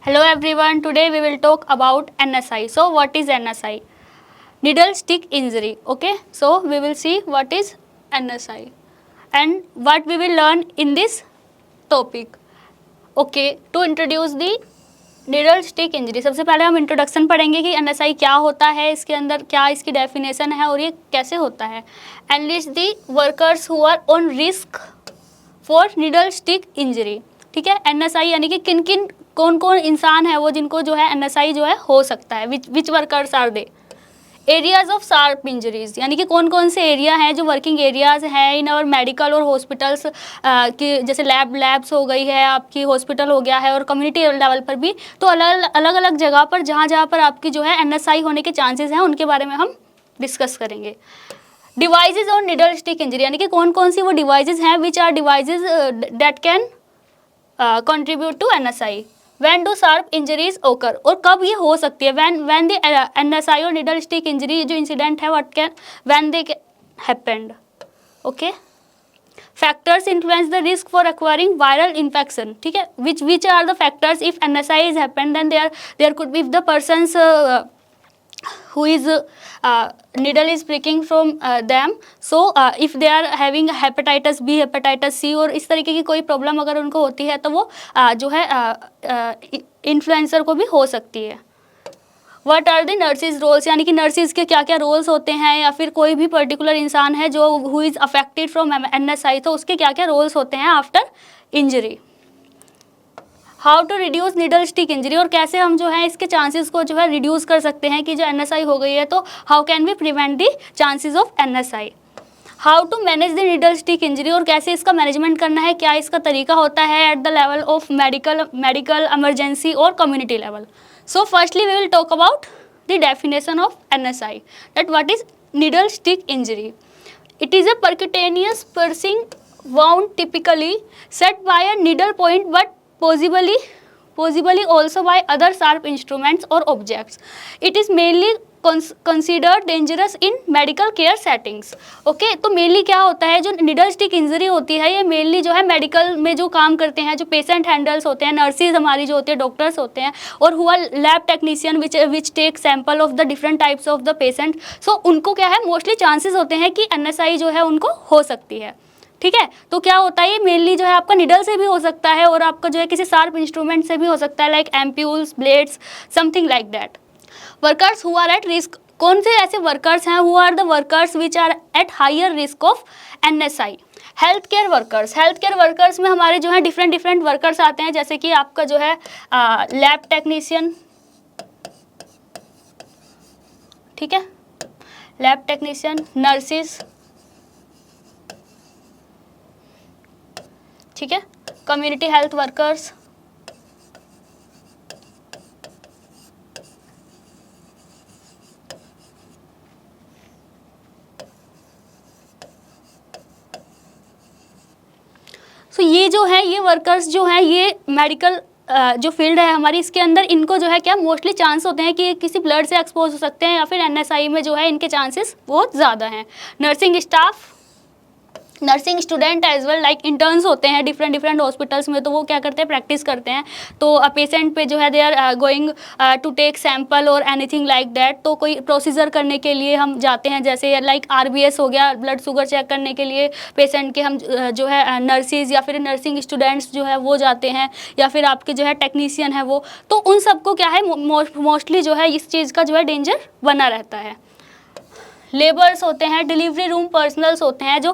Hello everyone, today we will talk about NSI. So what is NSI? Needle stick injury. Okay, so we will see what is NSI and what we will learn in this topic. Okay, to introduce the needle stick injury, सबसे पहले हम introduction पढ़ेंगे कि NSI क्या होता है, इसके अंदर क्या इसकी डेफिनेशन है और ये कैसे होता है. Enlist the workers who are on risk for needle stick injury. ठीक है, NSI यानी कि किन किन कौन कौन इंसान है वो जिनको जो है NSI जो है हो सकता है. Which workers are they. Areas of sharp injuries यानी कि कौन कौन से एरिया हैं जो वर्किंग एरियाज हैं इन और मेडिकल और हॉस्पिटल्स की, जैसे लैब्स हो गई है, आपकी हॉस्पिटल हो गया है और कम्युनिटी लेवल पर भी. तो अलग अलग जगह पर जहाँ पर आपकी जो है NSI होने के चांसेस हैं उनके बारे में हम डिस्कस करेंगे. डिवाइसेज और निडल स्टिक इंजरी यानी कि कौन कौन सी वो डिवाइसेज हैं which are devices that can contribute to NSI. When do sharp injuries occur? और कब ये हो सकती है? When the NSI और needle stick injury जो इंसिडेंट है when they happened. Okay. Factors influence the risk for acquiring viral infection. ठीक है, which are the factors if NSI is happened then there could be if the person's who is needle is pricking from them, so if they are having hepatitis B, hepatitis C और इस तरीके की कोई problem अगर उनको होती है तो वो जो है इन्फ्लुएंसर को भी हो सकती है. What are the nurses roles यानी कि नर्सिस के क्या क्या रोल्स होते हैं, या फिर कोई भी पर्टिकुलर इंसान है जो who is affected from NSI तो उसके क्या क्या रोल्स होते हैं after injury. How to reduce needle stick injury और कैसे हम जो है इसके चांसेस को जो है रिड्यूस कर सकते हैं कि जो NSI हो गई है तो how can we prevent the chances of NSI. How to manage the needle stick injury और कैसे इसका मैनेजमेंट करना है, क्या इसका तरीका होता है at the level of medical emergency और community level. So firstly we will talk about the definition of NSI that what is needle stick injury. It is a percutaneous piercing wound typically set by a needle point but possibly also by other sharp instruments or objects. It is mainly considered dangerous in medical care settings. Okay, तो mainly क्या होता है जो needle stick injury होती है ये mainly जो है मेडिकल में जो काम करते हैं, जो पेशेंट हैंडल्स होते हैं, नर्सिस हमारी जो होती है, डॉक्टर्स होते हैं और हुआ lab technician which take sample of the different types of the patient. So उनको क्या है मोस्टली चांसेस होते हैं कि NSI जो है उनको हो सकती है. ठीक है, तो क्या होता है ये मेनली जो है आपका निडल से भी हो सकता है और आपका जो है किसी शार्प इंस्ट्रूमेंट से भी हो सकता है like ampoules, blades, something like that. Workers who are at risk, कौन से ऐसे वर्कर्स हैं who are the workers which are at higher risk of NSI. Health care workers में हमारे जो है डिफरेंट वर्कर्स आते हैं, जैसे कि आपका जो है लैब टेक्नीशियन. ठीक है, लैब टेक्नीशियन, नर्सिस. ठीक है, कम्युनिटी हेल्थ वर्कर्स. सो ये जो है ये वर्कर्स जो है ये मेडिकल जो फील्ड है हमारी इसके अंदर इनको जो है क्या मोस्टली चांस होते हैं कि किसी ब्लड से एक्सपोज हो सकते हैं या फिर NSI में जो है इनके चांसेस बहुत ज़्यादा हैं. Nursing staff, nursing student as well like interns होते हैं डिफरेंट हॉस्पिटल्स में, तो वो क्या करते हैं प्रैक्टिस करते हैं. तो पेशेंट पे जो है they are going to take sample और एनीथिंग लाइक दैट. तो कोई प्रोसीजर करने के लिए हम जाते हैं, जैसे लाइक RBS हो गया, ब्लड शुगर चेक करने के लिए पेशेंट के हम जो है नर्सिस या फिर नर्सिंग स्टूडेंट्स जो है वो जाते हैं, या फिर आपके जो है टेक्नीशियन है वो. तो उन सबको क्या है मोस्टली जो है इस चीज़ का जो है डेंजर बना रहता है. लेबर्स होते हैं, डिलीवरी रूम पर्सनल्स होते हैं जो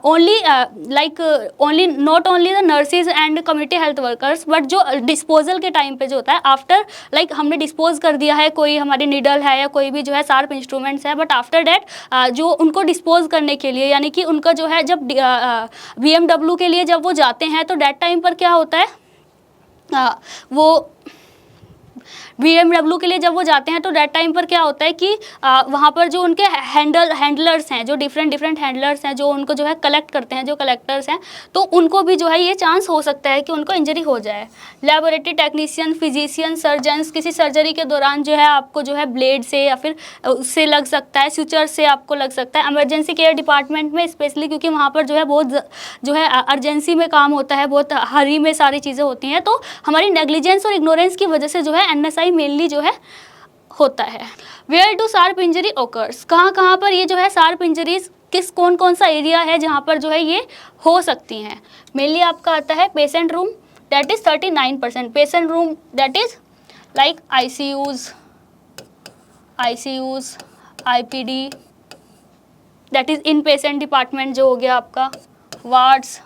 only not only the nurses and community health workers but जो डिस्पोजल के टाइम पे जो होता है आफ्टर लाइक हमने डिस्पोज कर दिया है, कोई हमारी नीडल है या कोई भी जो है शार्प इंस्ट्रूमेंट्स है, बट आफ्टर डैट जो उनको डिस्पोज करने के लिए यानी कि उनका जो है जब BMW के लिए जब वो जाते हैं तो डैट टाइम पर क्या होता है वो BMW के लिए जब वो जाते हैं तो दैट टाइम पर क्या होता है कि वहाँ पर जो उनके हैंडलर्स हैं, जो डिफरेंट हैंडलर्स हैं, जो उनको जो है कलेक्ट करते हैं, जो कलेक्टर्स हैं, तो उनको भी जो है ये चांस हो सकता है कि उनको इंजरी हो जाए। लेबोरेटरी टेक्नीशियन, फिजिशियन, सर्जन्स, किसी सर्जरी के दौरान जो है आपको जो है ब्लेड से या फिर उससे लग सकता है, स्यूचर से आपको लग सकता है। इमरजेंसी केयर डिपार्टमेंट में स्पेशली, क्योंकि वहाँ पर जो है बहुत जो है अर्जेंसी में काम होता है, बहुत हरी में सारी चीज़ें होती हैं, तो हमारी नेग्लिजेंस और इग्नोरेंस की वजह से जो है NSI मेनली जो है होता है। Where do sharp injury occurs, कहाँ कहाँ पर ये जो है शार्प इंजरीज, किस कौन सा एरिया है जहाँ पर जो है ये हो सकती हैं। मेनली आपका आता है patient room, that is 39%। Patient room that is like ICUs, IPD, that is in patient department जो हो गया आपका, वार्ड्स,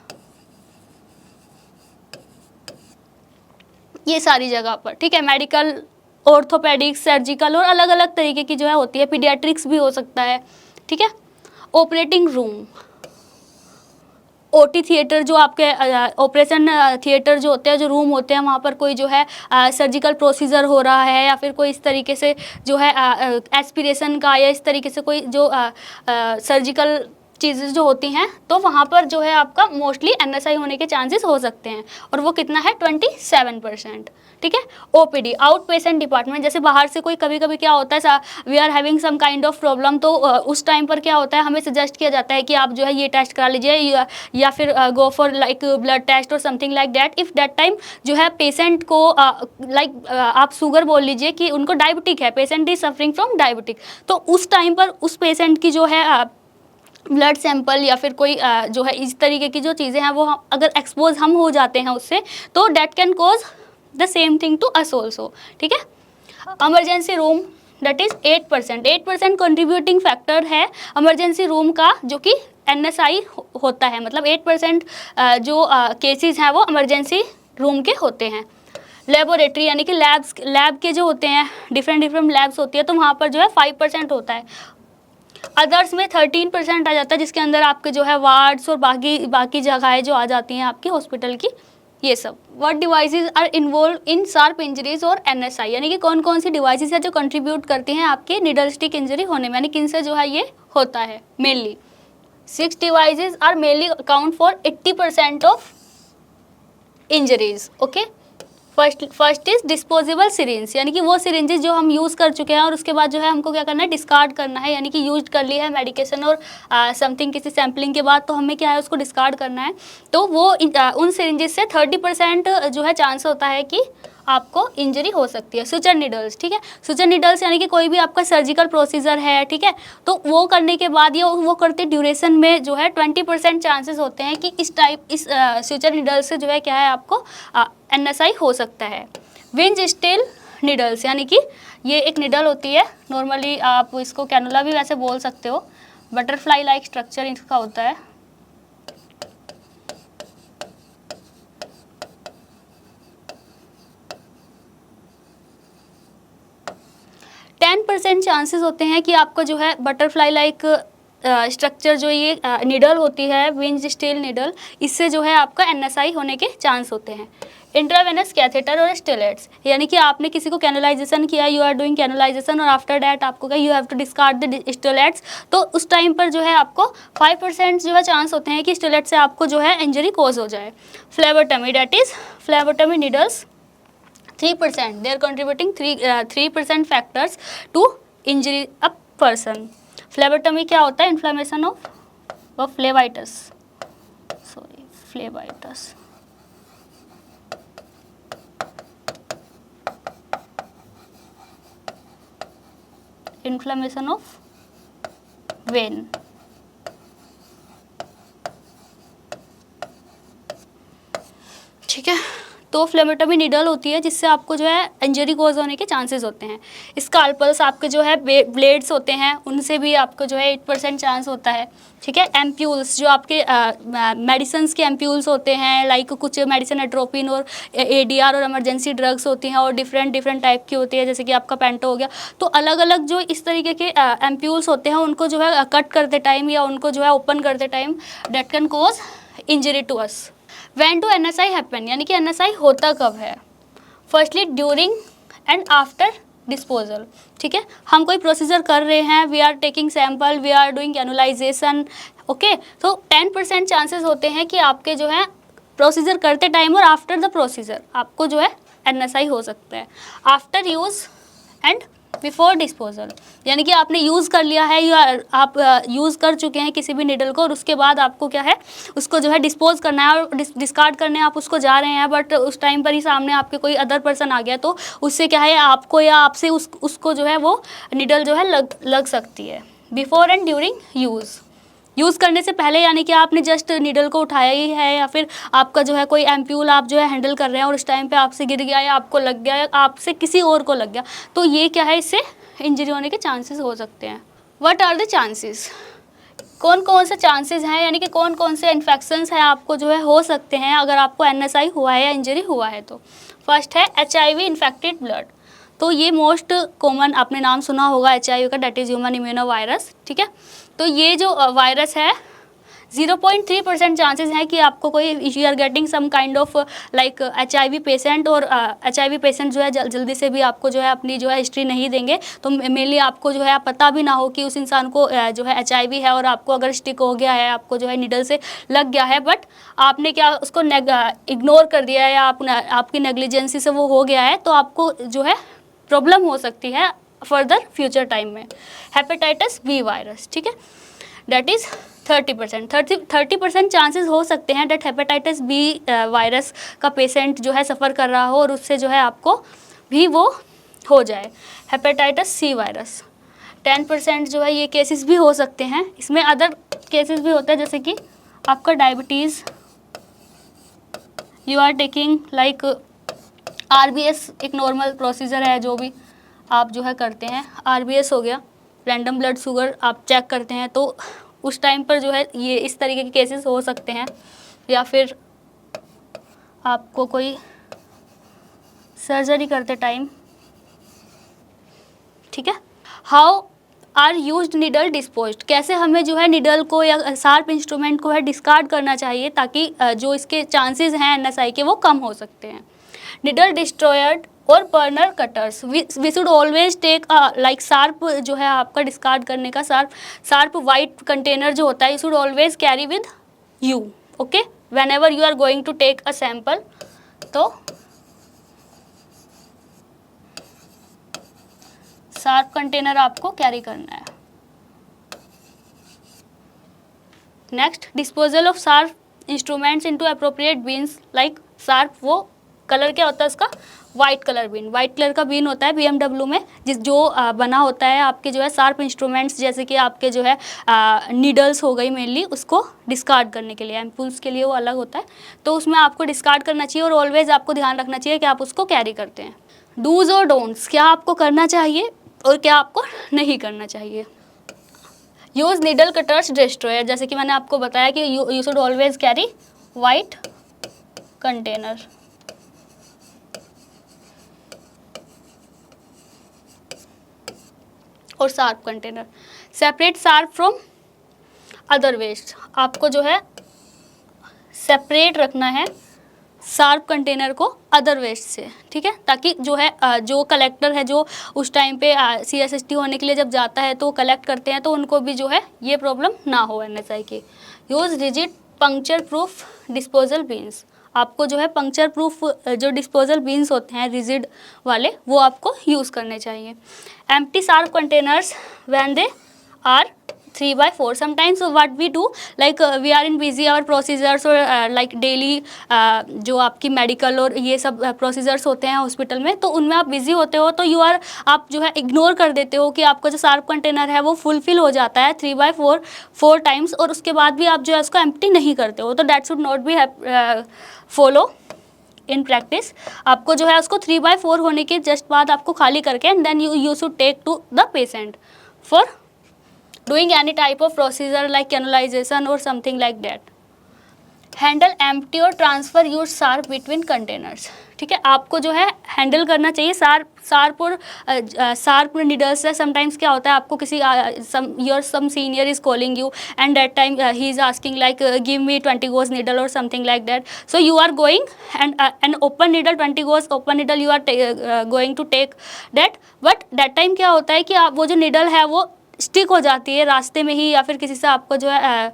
ये सारी जगह पर, ठीक है। मेडिकल, ऑर्थोपेडिक्स, सर्जिकल और अलग अलग तरीके की जो है होती है, पीडियाट्रिक्स भी हो सकता है, ठीक है। ऑपरेटिंग रूम, OT थिएटर, जो आपके ऑपरेशन थिएटर जो होते हैं, जो रूम होते हैं, वहाँ पर कोई जो है सर्जिकल प्रोसीजर हो रहा है या फिर कोई इस तरीके से जो है एस्पिरेशन का या इस तरीके से कोई जो सर्जिकल चीज़ें जो होती हैं, तो वहाँ पर जो है आपका मोस्टली NSI होने के चांसेस हो सकते हैं, और वो कितना है 27%, ठीक है। OPD, आउट पेशेंट डिपार्टमेंट, जैसे बाहर से कोई कभी कभी क्या होता है, we are having some kind of problem, तो उस टाइम पर क्या होता है, हमें सजेस्ट किया जाता है कि आप जो है ये टेस्ट करा लीजिए, या फिर go for like blood test और something like that. If that time जो है पेशेंट को आप शुगर बोल लीजिए कि उनको डायबिटिक है, patient is suffering from diabetic, तो उस टाइम पर उस पेशेंट की जो है ब्लड सैंपल या फिर कोई जो है इस तरीके की जो चीज़ें हैं, वो अगर एक्सपोज हम हो जाते हैं उससे, तो that can cause the same thing to us also, ठीक है। Emergency room that is 8% contributing factor है इमरजेंसी रूम का, जो कि NSI होता है, मतलब 8% जो केसेस हैं वो इमरजेंसी रूम के होते हैं। लेबोरेटरी यानी कि लैब के जो होते हैं, डिफरेंट लैब्स होती है, तो वहाँ पर जो है 5% होता है। अदर्स में 13% आ जाता है, जिसके अंदर आपके जो है वार्ड्स और बाकी जगहें जो आ जाती हैं आपकी हॉस्पिटल की, ये सब। What devices are involve in sharp injuries और NSI, यानी कि कौन से डिवाइसेस है जो कंट्रीब्यूट करती हैं आपके निडल स्टिक इंजरी होने में, यानी किनसे जो है ये होता है। Mainly 6 devices are mainly account for 80% of injuries, okay. First is disposable syringe, यानी कि वो सिरिंजेस जो हम यूज़ कर चुके हैं और उसके बाद जो है हमको क्या करना है, डिस्कार्ड करना है, यानी कि यूज कर ली है मेडिकेशन और समथिंग किसी सैम्पलिंग के बाद, तो हमें क्या है उसको डिस्कार्ड करना है। तो वो उन सिरिंजेस से 30% जो है चांस होता है कि आपको इंजरी हो सकती है। सुचर निडल्स, ठीक है। सुचर निडल्स यानी कि कोई भी आपका सर्जिकल प्रोसीजर है, ठीक है, तो वो करने के बाद या वो करते ड्यूरेशन में जो है 20% चांसेस होते हैं कि इस सुचर निडल्स से जो है क्या है आपको NSI हो सकता है। विंज स्टिल निडल्स, यानी कि ये एक निडल होती है, नॉर्मली आप इसको कैनुला भी वैसे बोल सकते हो, बटरफ्लाई लाइक स्ट्रक्चर इसका होता है। चांसेस होते हैं कि आपको जो है बटरफ्लाई लाइक स्ट्रक्चर जो ये निडल होती है, विंज स्टिल निडल, इससे जो है आपका NSI होने के चांस होते हैं। इंट्रावेनस कैथेटर और स्टेलेट्स, यानी कि आपने किसी को कैनुलाइजेशन किया, यू आर डूइंग कैनुलाइजेशन, और आफ्टर दैट आपको क्या, you have to discard the stylets, तो उस टाइम पर जो है आपको 5% जो है चांस होते हैं कि स्टेलेट से आपको जो है इंजरी कोज हो जाए। Phlebotomy that is phlebotomy needles 3%, they are contributing 3% factors to injury a person. Phlebotomy क्या होता है, inflammation of phlebitis, phlebitis, inflammation of vein, ठीक है। तो फ्लेबोटमी निडल होती है जिससे आपको जो है इंजरी कोज होने के चांसेस होते हैं। स्काल्पल्स आपके जो है ब्लेड्स होते हैं, उनसे भी आपको जो है 8% चांस होता है, ठीक है। एम्प्यूल्स जो आपके मेडिसिन्स के एम्प्यूल्स होते हैं, लाइक कुछ मेडिसिन एट्रोपिन और ADR और इमरजेंसी ड्रग्स होती हैं और डिफरेंट टाइप की होती है, जैसे कि आपका पेंटो हो गया, तो अलग अलग जो इस तरीके के एम्प्यूल्स होते हैं उनको जो है कट करते टाइम या उनको जो है ओपन करते time that can cause injury to us. When do NSI happen, यानी कि NSI होता कब है। Firstly during and after disposal. ठीक है, हम कोई प्रोसीजर कर रहे हैं, we are taking sample, we are doing analysation, okay, तो 10% चांसेस होते हैं कि आपके जो है प्रोसीजर करते टाइम और आफ्टर द प्रोसीजर आपको जो है NSI हो सकता है। After use and before disposal, यानी कि आपने यूज़ कर लिया है या आप यूज़ कर चुके हैं किसी भी निडल को और उसके बाद आपको क्या है उसको जो है डिस्पोज करना है और डिस्कार्ड करने आप उसको जा रहे हैं, बट उस टाइम पर ही सामने आपके कोई अदर पर्सन आ गया तो उससे क्या है आपको या आपसे उसको जो है वो निडल जो है लग सकती है। बिफोर एंड ड्यूरिंग यूज़ करने से पहले, यानी कि आपने जस्ट नीडल को उठाया ही है या फिर आपका जो है कोई एम्प्यूल आप जो है हैंडल कर रहे हैं और उस टाइम पे आपसे गिर गया या आपको लग गया या आपसे किसी और को लग गया, तो ये क्या है, इससे इंजरी होने के चांसेस हो सकते हैं। व्हाट आर द चांसेस, कौन कौन से चांसेस हैं, यानी कि कौन कौन से इन्फेक्शंस हैं आपको जो है हो सकते हैं अगर आपको NSI हुआ है या इंजरी हुआ है। तो फर्स्ट है HIV इन्फेक्टेड ब्लड। तो ये मोस्ट कॉमन आपने नाम सुना होगा HIV का, that is human immuno virus. ठीक है, तो ये जो वायरस है 0.3% चांसेस हैं कि आपको कोई you are getting some kind of like HIV patient, और HIV पेशेंट जो है जल्दी से भी आपको जो है अपनी जो है हिस्ट्री नहीं देंगे, तो मेनली आपको जो है पता भी ना हो कि उस इंसान को जो है HIV है और आपको अगर स्टिक हो गया है, आपको जो है निडल से लग गया है, बट आपने क्या उसको इग्नोर कर दिया है या आपकी नेग्लिजेंसी से वो हो गया है, तो आपको जो है प्रॉब्लम हो सकती है फर्दर फ्यूचर टाइम में। हेपेटाइटिस B वायरस, ठीक है, डेट इज़ 30% चांसेस हो सकते हैं डेट हेपेटाइटिस B वायरस का पेशेंट जो है सफ़र कर रहा हो और उससे जो है आपको भी वो हो जाए। हेपेटाइटिस C वायरस 10% जो है ये केसेस भी हो सकते हैं। इसमें अदर केसेस भी होते हैं, जैसे कि आपका diabetes, you are taking like RBS एक नॉर्मल प्रोसीजर है जो भी आप जो है करते हैं, RBS हो गया, रैंडम ब्लड शुगर आप चेक करते हैं, तो उस टाइम पर जो है ये इस तरीके के केसेस हो सकते हैं। या फिर आपको कोई सर्जरी करते टाइम, ठीक है। How are used needle disposed, कैसे हमें जो है निडल को या शार्प इंस्ट्रूमेंट को है डिस्कार्ड करना चाहिए ताकि जो इसके चांसेस हैं NSI के वो कम हो सकते हैं। निडल डिस्ट्रॉयर्ड और burner cutters, we should always take like sharp जो है आपका डिस्कार्ड करने का शार्प वाइट कंटेनर जो होता है, you should always carry with you, okay, whenever you are going to take a sample. तो शार्प कंटेनर आपको कैरी करना है। Next, disposal of sharp instruments into appropriate bins, like sharp वो colour क्या होता है उसका, white colour bin, white colour का बीन होता है BMW में, जो बना होता है आपके जो है शार्प इंस्ट्रूमेंट्स, जैसे कि आपके जो है नीडल्स हो गई मेनली, उसको डिस्कार्ड करने के लिए, एम्पूल्स के लिए वो अलग होता है, तो उसमें आपको डिस्कार्ड करना चाहिए और ऑलवेज आपको ध्यान रखना चाहिए कि आप उसको कैरी करते हैं। डूज और डोंट्स, क्या आपको करना चाहिए और क्या आपको नहीं करना चाहिए। यूज़ नीडल कटर्स डिस्ट्रॉयर, जैसे कि मैंने आपको बताया कि you should always carry white container. और sharp container. Separate sharp from other waste, आपको जो है सेपरेट रखना है शार्प कंटेनर को अदर वेस्ट से, ठीक है, ताकि जो है जो कलेक्टर है जो उस टाइम पे CSST होने के लिए जब जाता है तो कलेक्ट करते हैं, तो उनको भी जो है ये प्रॉब्लम ना हो NSI की। Use rigid puncture proof disposal bins, आपको जो है पंक्चर प्रूफ जो डिस्पोजल बीन्स होते हैं रिजिड वाले, वो आपको यूज़ करने चाहिए। Empty sharp containers when they are 3/4, sometimes what we do like we are in busy our procedures और लाइक डेली जो आपकी मेडिकल और ये सब प्रोसीजर्स होते हैं हॉस्पिटल में, तो उनमें आप बिजी होते हो, तो आप जो है इग्नोर कर देते हो कि आपका जो शार्प कंटेनर है वो फुलफिल हो जाता है 3/4 टाइम्स, और उसके बाद भी आप जो है उसको एम्प्टी नहीं करते हो, तो that should not be follow in practice. आपको जो है उसको 3/4 होने के जस्ट बाद आपको खाली करके and then you should take to the patient for doing any type of procedure like canalization or something like that. Handle empty और transfer use sharp between containers. ठीक है, आपको जो है हैंडल करना चाहिए शार्प नीडल्स है। समटाइम्स क्या होता है, आपको किसी some senior is calling you and that time ही is asking like give me 20 gauge needle और something like that, so you are going and open needle 20 gauge open needle you are going to take that, but that time क्या होता है कि आप वो जो needle है वो स्टिक हो जाती है रास्ते में ही, या फिर किसी से आपको जो है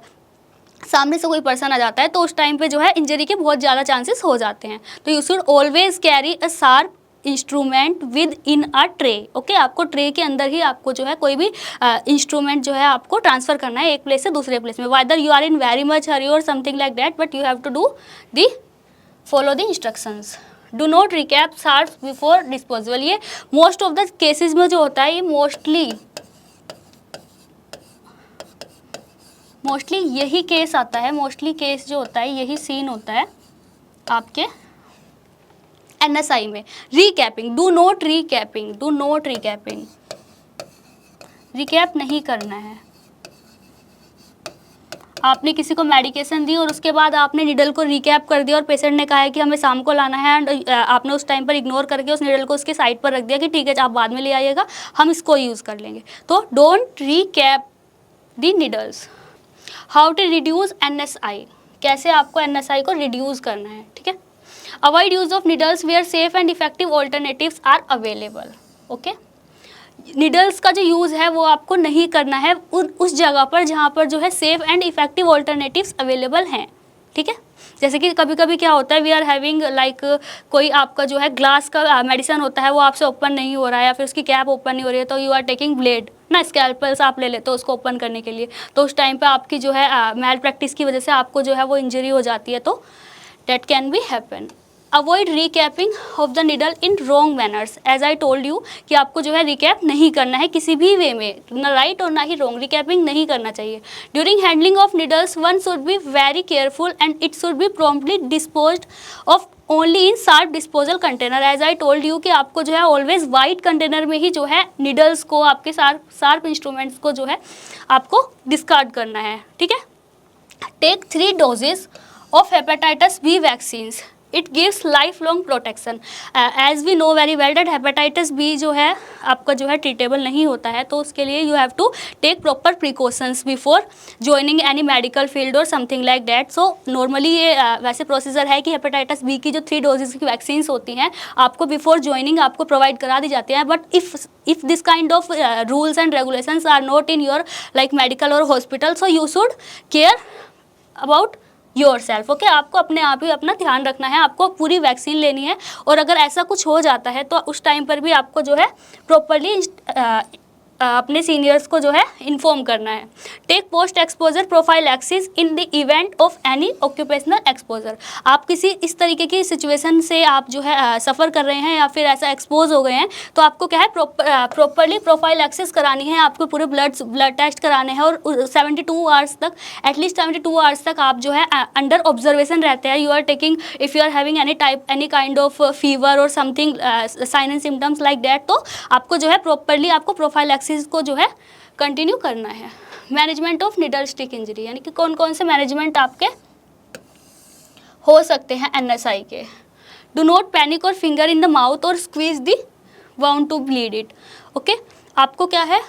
सामने से कोई पर्सन आ जाता है, तो उस टाइम पे जो है इंजरी के बहुत ज़्यादा चांसेस हो जाते हैं। तो you should always carry a sharp instrument with in a tray. Okay, आपको ट्रे के अंदर ही आपको जो है कोई भी इंस्ट्रूमेंट जो है आपको ट्रांसफ़र करना है एक प्लेस से दूसरे प्लेस में, whether you are in very much hurry और something like that, but you have to do the follow the instructions. Do not recap sharps before disposal. ये मोस्ट ऑफ द केसेज में जो होता है, ये मोस्टली यही case आता है, मोस्टली केस जो होता है यही सीन होता है आपके एनएसआई में। रीकैपिंग, डू नॉट रिकैपिंग, रिकैप नहीं करना है। आपने किसी को मेडिकेशन दी और उसके बाद आपने नीडल को रिकैप कर दिया और पेशेंट ने कहा है कि हमें शाम को लाना है, एंड आपने उस टाइम पर इग्नोर करके उस नीडल को उसके साइड पर रख दिया कि ठीक है आप बाद में ले आइएगा, हम इसको यूज़ कर लेंगे। तो don't recap the needles. How to reduce NSI, कैसे आपको एनएसआई को रिड्यूस करना है। ठीक है, avoid use of needles where safe and effective alternatives are available. Okay, needles का जो यूज़ है वो आपको नहीं करना है उस जगह पर जहाँ पर जो है safe and effective alternatives available हैं। ठीक है, जैसे कि कभी कभी क्या होता है, वी आर हैविंग लाइक कोई आपका जो है ग्लास का मेडिसिन होता है वो आपसे ओपन नहीं हो रहा है, या फिर उसकी कैप ओपन नहीं हो रही है, तो यू आर टेकिंग ब्लेड ना, स्कैल्पल्स आप ले लेते हो उसको ओपन करने के लिए, तो उस टाइम पे आपकी जो है मैल प्रैक्टिस की वजह से आपको जो है वो इंजरी हो जाती है, तो that can be happen. Avoid recapping of the needle in wrong manners. As I told you कि आपको जो है रिकैप नहीं करना है किसी भी वे में, ना राइट और ना ही रॉन्ग, रिकैपिंग नहीं करना चाहिए। During handling of needles one should be very careful and it should be promptly disposed of only in sharp disposal container. As I told you कि आपको जो है ऑलवेज वाइट कंटेनर में ही जो है नीडल्स को, आपके शार्प इंस्ट्रूमेंट्स को जो है आपको डिस्कार्ड करना है। ठीक है, take 3 doses of hepatitis B vaccines, it gives life long protection. As we know very well that hepatitis B जो है आपका जो है ट्रीटेबल नहीं होता है, तो उसके लिए you have to take proper precautions before joining any medical field और something like that. So normally ये वैसे प्रोसीजर है कि हेपेटाइटिस बी की जो 3 डोजेस की वैक्सीन्स होती हैं आपको बिफोर ज्वाइनिंग आपको प्रोवाइड करा दी जाती हैं, but if this kind of rules and regulations are not in your like medical or hospital, so you should care about your self. Okay, आपको अपने आप ही अपना ध्यान रखना है, आपको पूरी वैक्सीन लेनी है, और अगर ऐसा कुछ हो जाता है तो उस टाइम पर भी आपको जो है प्रॉपरली अपने सीनियर्स को जो है इन्फॉर्म करना है। Take post exposure prophylaxis in the event of any occupational exposure. आप किसी इस तरीके की सिचुएशन से आप जो है सफ़र कर रहे हैं या फिर ऐसा एक्सपोज हो गए हैं, तो आपको क्या है प्रॉपरली प्रोफाइलैक्सिस करानी है, आपको पूरे ब्लड टेस्ट कराने हैं, और 72 आवर्स तक, एटलीस्ट 72 आवर्स तक आप जो है अंडर ऑब्जर्वेशन रहते हैं। You are taking, if you are having any kind of fever और something sign and symptoms like that, तो आपको जो है प्रॉपरली आपको प्रोफाइलैक्सिस को जो है कंटिन्यू करना है। Management of needle stick injury, यानी कि कौन कौन से मैनेजमेंट आपके हो सकते हैं एनएसआई के। डू नॉट पैनिक और फिंगर इन द माउथ और squeeze the wound to bleed it. Okay, आपको क्या है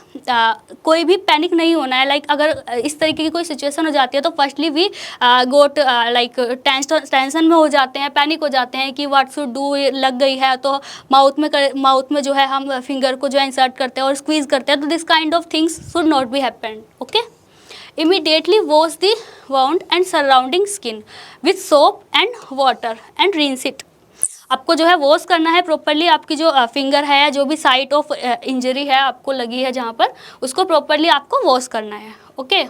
कोई भी पैनिक नहीं होना है। लाइक अगर इस तरीके की कोई सिचुएशन हो जाती है तो firstly we got like tension में हो जाते हैं, पैनिक हो जाते हैं कि व्हाट शुड डू, लग गई है तो माउथ में जो है हम फिंगर को जो है इंसर्ट करते हैं और स्क्वीज करते हैं, तो this kind of things should not be happen. Okay, immediately wash the wound and surrounding skin with soap and water and rinse it. आपको जो है वॉश करना है प्रॉपरली, आपकी जो फिंगर है, जो भी साइट ऑफ इंजरी है आपको लगी है जहाँ पर, उसको प्रॉपरली आपको वॉश करना है। ओके,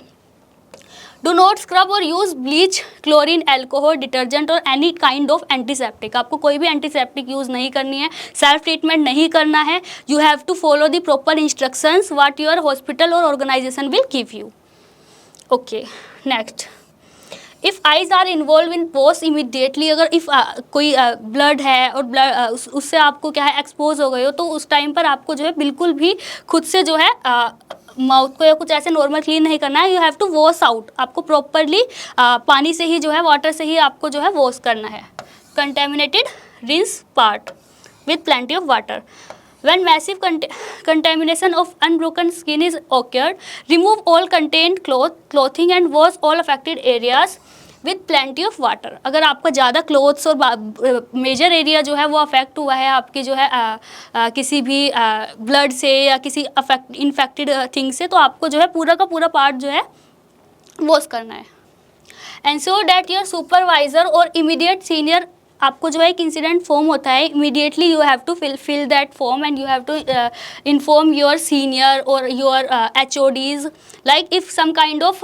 डू नॉट स्क्रब और use bleach, chlorine, alcohol, detergent और एनी काइंड ऑफ एंटीसेप्टिक। आपको कोई भी एंटीसेप्टिक यूज़ नहीं करनी है, सेल्फ ट्रीटमेंट नहीं करना है। You have to follow the proper instructions what your hospital और organisation will give you. Okay, next, if eyes are involve in post immediately, अगर इफ़ कोई ब्लड है और ब्लड उससे आपको क्या है एक्सपोज हो गए हो, तो उस टाइम पर आपको जो है बिल्कुल भी खुद से जो है माउथ को या कुछ ऐसे नॉर्मल क्लीन नहीं करना है, you have to wash out, आपको प्रॉपरली पानी से ही जो है, वाटर से ही आपको जो है वॉश करना है। Contaminated rinse part with plenty of water. When massive contamination of unbroken skin is occurred, remove all contained clothing and wash all affected areas with plenty of water। अगर आपका ज़्यादा क्लोथ्स और मेजर एरिया जो है वो affect हुआ है आपकी जो है किसी भी ब्लड से या किसी इन्फेक्टेड थिंग से, तो आपको जो है पूरा का पूरा पार्ट जो है वॉश करना है। Ensure that your supervisor और immediate senior, आपको जो है एक इंसिडेंट फॉर्म होता है, immediately you have to fill that form and you have to inform your senior और your HODs like if some kind of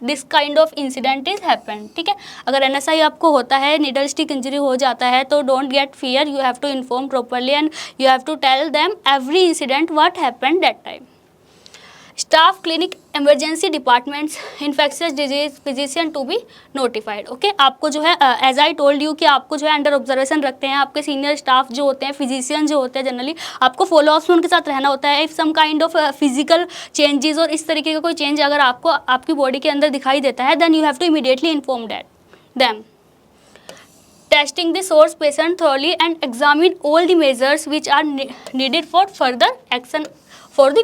this kind of incident is happen. ठीक है, अगर NSI आपको होता है, नीडल स्टिक इंजरी हो जाता है, तो don't get fear, you have to inform properly and you have to tell them every incident what happened that time. Staff, clinic, emergency departments, infectious disease physician to be notified. Okay, आपको जो है as I told you कि आपको जो है under observation रखते हैं आपके सीनियर स्टाफ जो होते हैं, फिजिशियन जो होते हैं, जनरली आपको फॉलो अप्स में उनके साथ रहना होता है। If some kind of physical changes और इस तरीके का कोई चेंज अगर आपको आपकी बॉडी के अंदर दिखाई देता है, then you have to immediately inform them. Testing the source patient thoroughly and examine all the measures which are needed for further action for the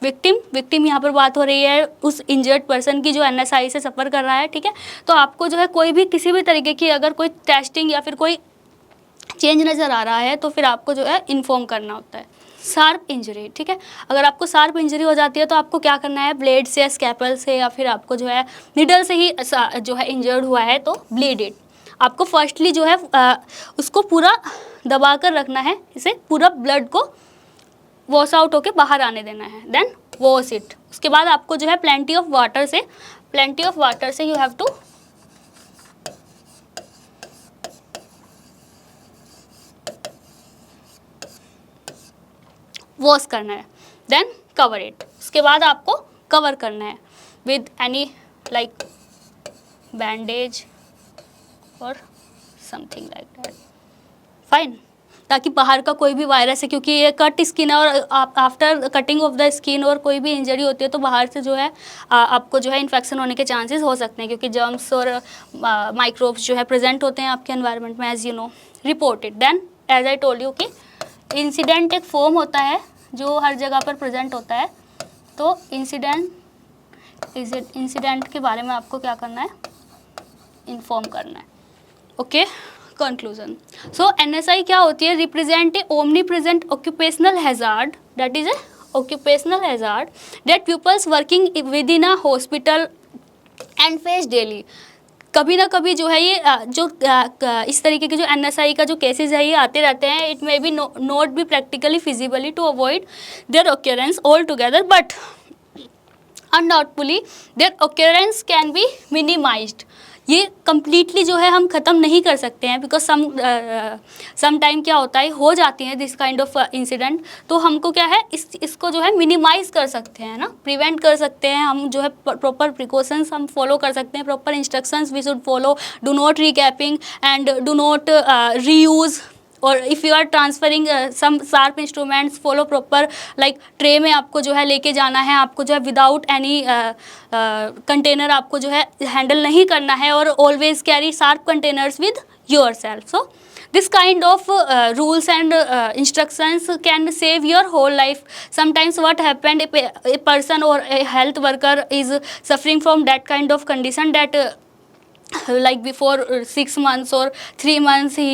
victim यहाँ पर बात हो रही है उस इंजर्ड पर्सन की जो NSI से सफ़र कर रहा है। ठीक है, तो आपको जो है कोई भी किसी भी तरीके की अगर कोई टेस्टिंग या फिर कोई चेंज नज़र आ रहा है तो फिर आपको जो है इन्फॉर्म करना होता है। शार्प इंजरी, ठीक है, अगर आपको शार्प इंजरी हो जाती है तो आपको क्या करना है, ब्लेड से या स्कैपल से या फिर आपको जो है निडल से ही जो है इंजर्ड हुआ है तो ब्लीड इट, आपको फर्स्टली जो है उसको पूरा दबा कर रखना है, इसे पूरा ब्लड को वॉश आउट होके बाहर आने देना है, देन वॉश इट। उसके बाद आपको जो है प्लेंटी ऑफ वाटर से यू हैव टू वॉश करना है, देन कवर इट। उसके बाद आपको कवर करना है विद एनी लाइक बैंडेज और समथिंग लाइक दैट, फाइन, ताकि बाहर का कोई भी वायरस है, क्योंकि ये कट स्किन है और after cutting of the skin और कोई भी इंजरी होती है तो बाहर से जो है आपको जो है इन्फेक्शन होने के चांसेस हो सकते हैं, क्योंकि जर्म्स और माइक्रोब्स जो है प्रेजेंट होते हैं आपके एनवायरनमेंट में, as you know. Reported, then as I told you कि इंसिडेंट एक फॉर्म होता है जो हर जगह पर प्रेजेंट होता है, तो इंसिडेंट के बारे में आपको क्या करना है, इन्फॉर्म करना है। Okay, conclusion. सो NSI क्या होती है, represent a omni present occupational hazard, that is a occupational hazard that pupils working within a hospital and face daily। कभी ना कभी जो है ये जो इस तरीके के जो NSI का जो केसेस है ये आते रहते हैं। It may be not be practically feasibly to avoid their occurrence all together, but undoubtfully their occurrence can be minimised. ये कम्प्लीटली जो है हम ख़त्म नहीं कर सकते हैं, बिकॉज सम टाइम क्या होता है, हो जाती है दिस काइंड ऑफ इंसिडेंट, तो हमको क्या है इसको जो है मिनिमाइज़ कर सकते हैं ना, प्रिवेंट कर सकते हैं हम, जो है प्रॉपर प्रिकॉशंस हम फॉलो कर सकते हैं, proper instructions we should follow, do not recapping and do not reuse, और if you are transferring some sharp instruments follow proper, like tray में आपको जो है लेके जाना है, आपको जो है विदाउट एनी कंटेनर आपको जो है हैंडल नहीं करना है, और always carry sharp containers with your self. So this kind of rules and instructions can save your whole life. Sometimes what happened, a person or a health worker is suffering from that kind of condition that like before 6 months or 3 months he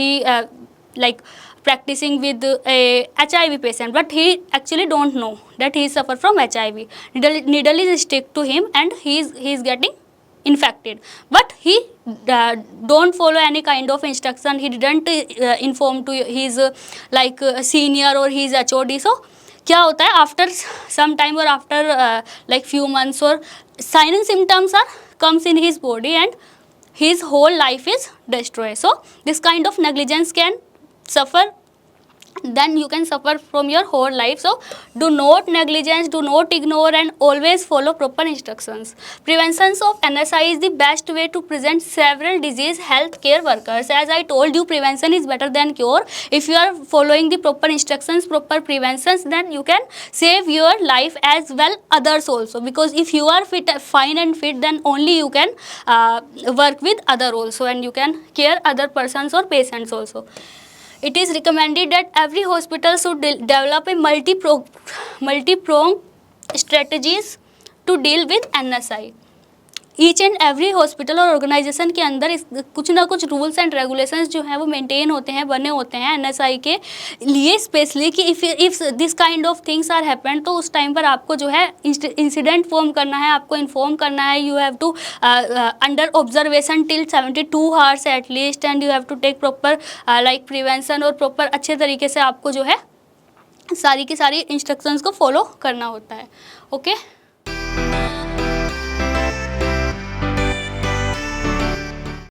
like practicing with a HIV patient, but he actually don't know that he suffer from HIV. Needle is stick to him and he is getting infected, but he don't follow any kind of instruction. He didn't inform to his like senior or his HOD. So क्या होता है, after some time or after like few months or sign and symptoms are comes in his body and his whole life is destroyed. So this kind of negligence can suffer then you can suffer from your whole life. So do not negligence, do not ignore, and always follow proper instructions. Prevention of NSI is the best way to prevent several disease healthcare workers. As I told you, prevention is better than cure. If you are following the proper instructions, proper preventions, then you can save your life as well others also, because if you are fit, fine and fit, then only you can work with other also, and you can care other persons or patients also. It is recommended that every hospital should develop a multi-pronged strategies to deal with NSI. Each and every hospital और organisation के अंदर कुछ ना कुछ rules and regulations जो हैं वो maintain होते हैं, बने होते हैं एनएसआई के लिए स्पेशली, कि if this kind of things are happen, तो उस टाइम पर आपको जो है इंसिडेंट फॉर्म करना है, आपको इन्फॉर्म करना है. You have to under observation till 72 hours at least, and you have to take proper like prevention, और प्रॉपर अच्छे तरीके से आपको जो है सारी की सारी इंस्ट्रक्शंस को फॉलो करना होता है. ओके.